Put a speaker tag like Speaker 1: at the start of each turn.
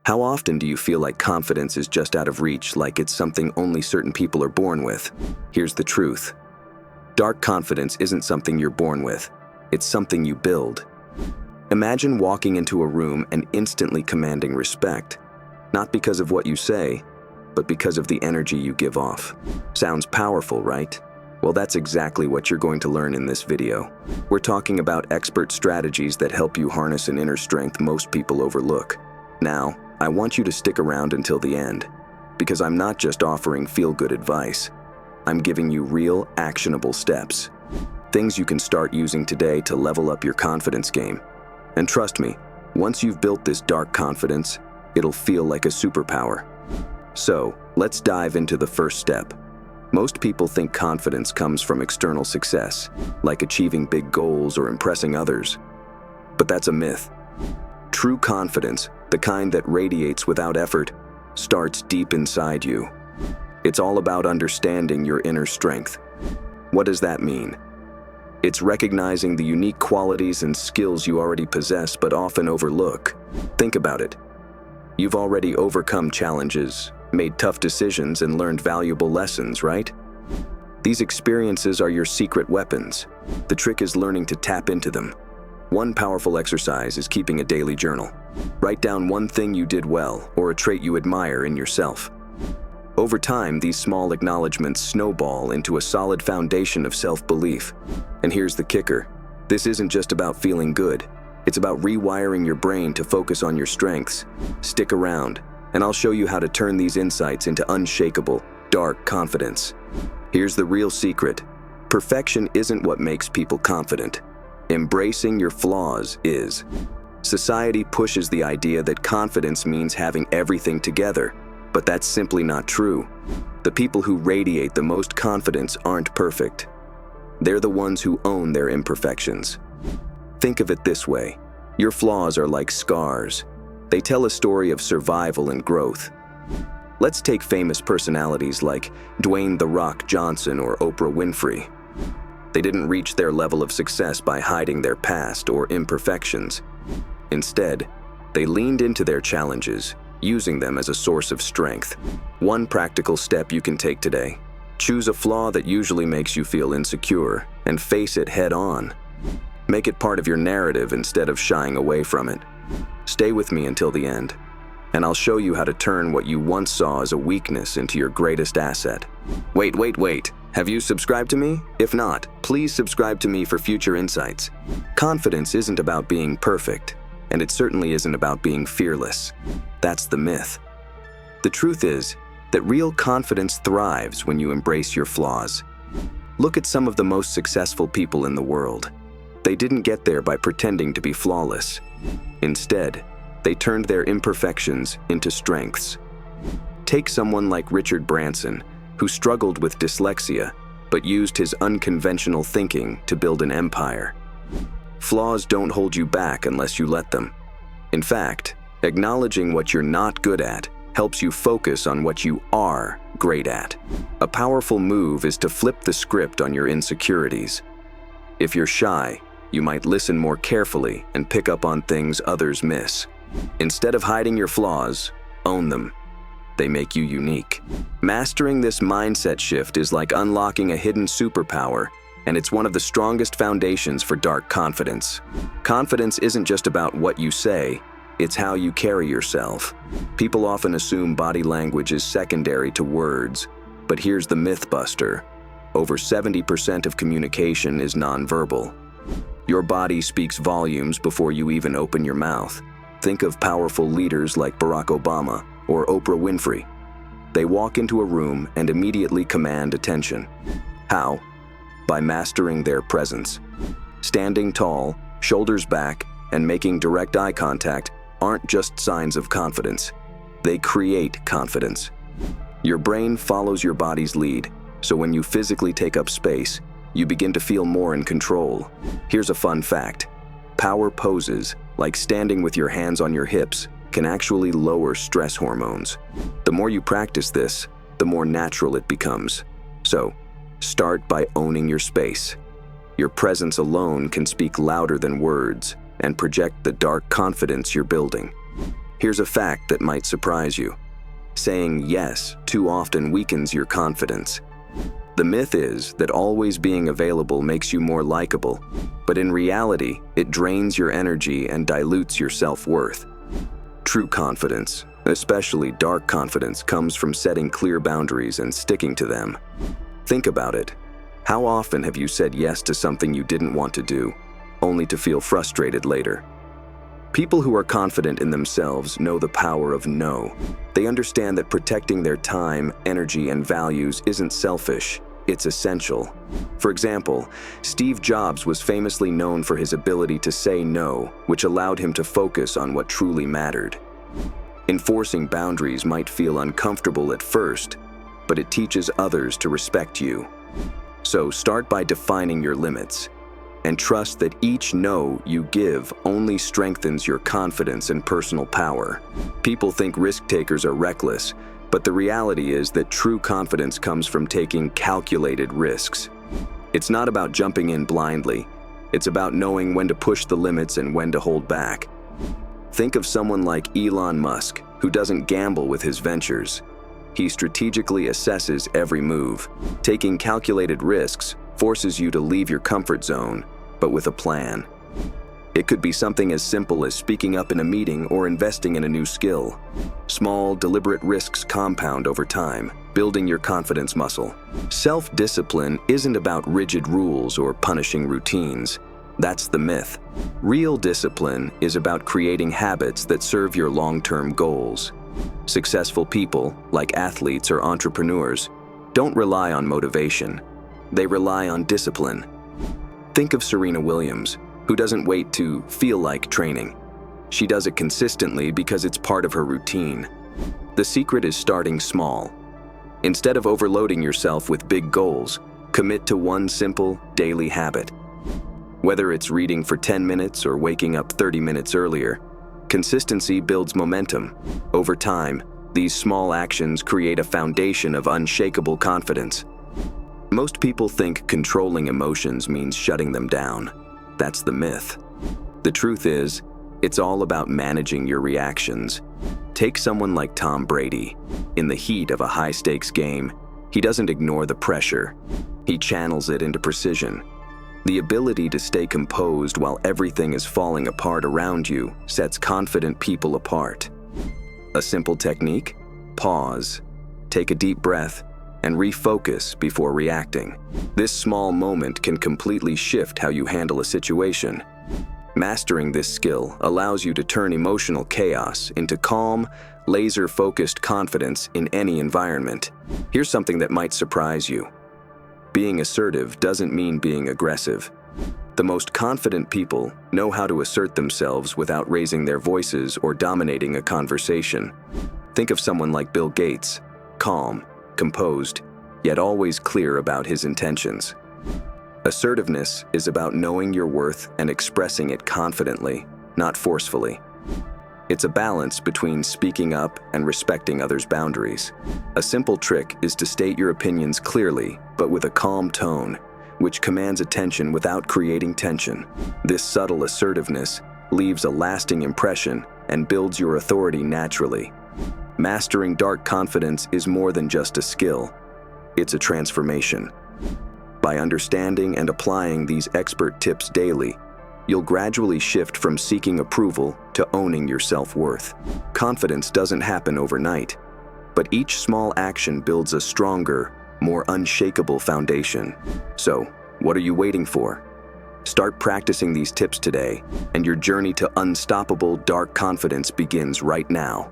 Speaker 1: How often do you feel like confidence is just out of reach, like it's something only certain people are born with? Here's the truth. Dark confidence isn't something you're born with. It's something you build. Imagine walking into a room and instantly commanding respect, not because of what you say, but because of the energy you give off. Sounds powerful, right? Well, that's exactly what you're going to learn in this video. We're talking about expert strategies that help you harness an inner strength most people overlook. Now, I want you to stick around until the end, because I'm not just offering feel-good advice. I'm giving you real, actionable steps. Things you can start using today to level up your confidence game. And trust me, once you've built this dark confidence, it'll feel like a superpower. So, let's dive into the first step. Most people think confidence comes from external success, like achieving big goals or impressing others. But that's a myth. True confidence, the kind that radiates without effort, starts deep inside you. It's all about understanding your inner strength. What does that mean? It's recognizing the unique qualities and skills you already possess but often overlook. Think about it. You've already overcome challenges, made tough decisions, and learned valuable lessons, right? These experiences are your secret weapons. The trick is learning to tap into them. One powerful exercise is keeping a daily journal. Write down one thing you did well or a trait you admire in yourself. Over time, these small acknowledgments snowball into a solid foundation of self-belief. And here's the kicker. This isn't just about feeling good. It's about rewiring your brain to focus on your strengths. Stick around, and I'll show you how to turn these insights into unshakable, dark confidence. Here's the real secret. Perfection isn't what makes people confident. Embracing your flaws is. Society pushes the idea that confidence means having everything together, but that's simply not true. The people who radiate the most confidence aren't perfect. They're the ones who own their imperfections. Think of it this way. Your flaws are like scars. They tell a story of survival and growth. Let's take famous personalities like Dwayne "The Rock" Johnson or Oprah Winfrey. They didn't reach their level of success by hiding their past or imperfections. Instead, they leaned into their challenges, using them as a source of strength. One practical step you can take today. Choose a flaw that usually makes you feel insecure and face it head on. Make it part of your narrative instead of shying away from it. Stay with me until the end, and I'll show you how to turn what you once saw as a weakness into your greatest asset. Wait. Have you subscribed to me? If not, please subscribe to me for future insights. Confidence isn't about being perfect, and it certainly isn't about being fearless. That's the myth. The truth is that real confidence thrives when you embrace your flaws. Look at some of the most successful people in the world. They didn't get there by pretending to be flawless. Instead, they turned their imperfections into strengths. Take someone like Richard Branson, who struggled with dyslexia, but used his unconventional thinking to build an empire. Flaws don't hold you back unless you let them. In fact, acknowledging what you're not good at helps you focus on what you are great at. A powerful move is to flip the script on your insecurities. If you're shy, you might listen more carefully and pick up on things others miss. Instead of hiding your flaws, own them. They make you unique. Mastering this mindset shift is like unlocking a hidden superpower, and it's one of the strongest foundations for dark confidence. Confidence isn't just about what you say, it's how you carry yourself. People often assume body language is secondary to words, but here's the myth buster. Over 70% of communication is nonverbal. Your body speaks volumes before you even open your mouth. Think of powerful leaders like Barack Obama or Oprah Winfrey. They walk into a room and immediately command attention. How? By mastering their presence. Standing tall, shoulders back, and making direct eye contact aren't just signs of confidence. They create confidence. Your brain follows your body's lead, so when you physically take up space, you begin to feel more in control. Here's a fun fact. Power poses, like standing with your hands on your hips, can actually lower stress hormones. The more you practice this, the more natural it becomes. So, start by owning your space. Your presence alone can speak louder than words and project the dark confidence you're building. Here's a fact that might surprise you. Saying yes too often weakens your confidence. The myth is that always being available makes you more likable, but in reality, it drains your energy and dilutes your self-worth. True confidence, especially dark confidence, comes from setting clear boundaries and sticking to them. Think about it. How often have you said yes to something you didn't want to do, only to feel frustrated later? People who are confident in themselves know the power of no. They understand that protecting their time, energy, and values isn't selfish, it's essential. For example, Steve Jobs was famously known for his ability to say no, which allowed him to focus on what truly mattered. Enforcing boundaries might feel uncomfortable at first, but it teaches others to respect you. So start by defining your limits, and trust that each no you give only strengthens your confidence and personal power. People think risk-takers are reckless, but the reality is that true confidence comes from taking calculated risks. It's not about jumping in blindly. It's about knowing when to push the limits and when to hold back. Think of someone like Elon Musk, who doesn't gamble with his ventures. He strategically assesses every move. Taking calculated risks forces you to leave your comfort zone, but with a plan. It could be something as simple as speaking up in a meeting or investing in a new skill. Small, deliberate risks compound over time, building your confidence muscle. Self-discipline isn't about rigid rules or punishing routines. That's the myth. Real discipline is about creating habits that serve your long-term goals. Successful people, like athletes or entrepreneurs, don't rely on motivation. They rely on discipline. Think of Serena Williams, who doesn't wait to feel like training. She does it consistently because it's part of her routine. The secret is starting small. Instead of overloading yourself with big goals, commit to one simple, daily habit. Whether it's reading for 10 minutes or waking up 30 minutes earlier, consistency builds momentum. Over time, these small actions create a foundation of unshakable confidence. Most people think controlling emotions means shutting them down. That's the myth. The truth is, it's all about managing your reactions. Take someone like Tom Brady. In the heat of a high-stakes game, he doesn't ignore the pressure. He channels it into precision. The ability to stay composed while everything is falling apart around you sets confident people apart. A simple technique? Pause. Take a deep breath and refocus before reacting. This small moment can completely shift how you handle a situation. Mastering this skill allows you to turn emotional chaos into calm, laser-focused confidence in any environment. Here's something that might surprise you. Being assertive doesn't mean being aggressive. The most confident people know how to assert themselves without raising their voices or dominating a conversation. Think of someone like Bill Gates, calm, composed, yet always clear about his intentions. Assertiveness is about knowing your worth and expressing it confidently, not forcefully. It's a balance between speaking up and respecting others' boundaries. A simple trick is to state your opinions clearly, but with a calm tone, which commands attention without creating tension. This subtle assertiveness leaves a lasting impression and builds your authority naturally. Mastering dark confidence is more than just a skill. It's a transformation. By understanding and applying these expert tips daily, you'll gradually shift from seeking approval to owning your self-worth. Confidence doesn't happen overnight, but each small action builds a stronger, more unshakable foundation. So, what are you waiting for? Start practicing these tips today, and your journey to unstoppable dark confidence begins right now.